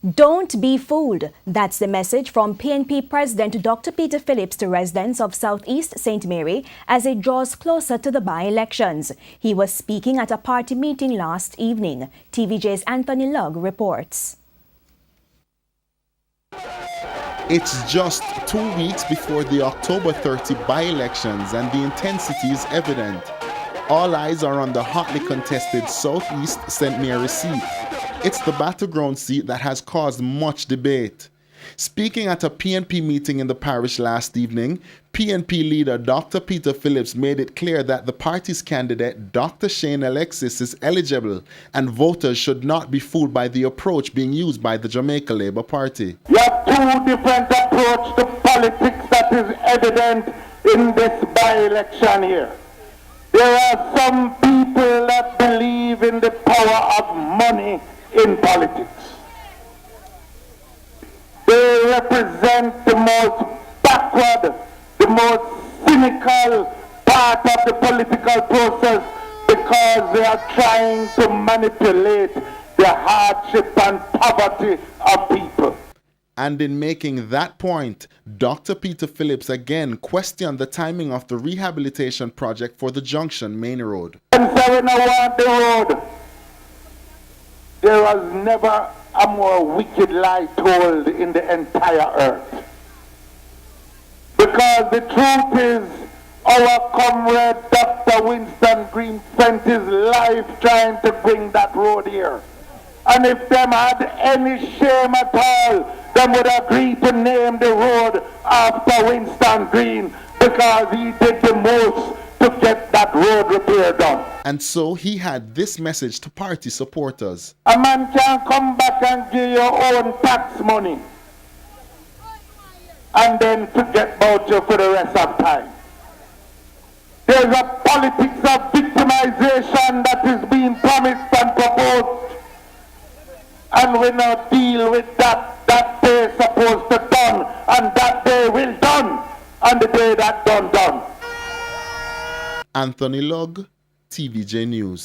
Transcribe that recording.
Don't be fooled. That's the message from PNP President Dr. Peter Phillips to residents of Southeast St. Mary as it draws closer to the by-elections. He was speaking at a party meeting last evening. TVJ's Anthony Lugg reports. It's just 2 weeks before the October 30 by-elections and the intensity is evident. All eyes are on the hotly contested Southeast St. Mary seat. It's the battleground seat that has caused much debate. Speaking at a PNP meeting in the parish last evening, PNP leader Dr. Peter Phillips made it clear that the party's candidate, Dr. Shane Alexis, is eligible and voters should not be fooled by the approach being used by the Jamaica Labour Party. You have two different approaches to politics that is evident in this by-election here. There are some people that believe in the power of money in politics. They represent the most backward, the most cynical part of the political process because they are trying to manipulate the hardship and poverty of people. And in making that point, Dr. Peter Phillips again questioned the timing of the rehabilitation project for the Junction Main Road. And so we don't want the road. There was never a more wicked lie told in the entire earth. Because the truth is, our comrade Dr. Winston Green spent his life trying to bring that road here. And if them had any shame at all, them would agree to name the road after Winston Green because he did the most to get that road repair done. And so he had this message to party supporters. A man can come back and give your own tax money and then forget about you for the rest of time. There's a politics of victimization that is being promised and proposed, and we now deal with that. That day supposed to done, and that day will done, and the day that done. Anthony Lugg, TVJ News.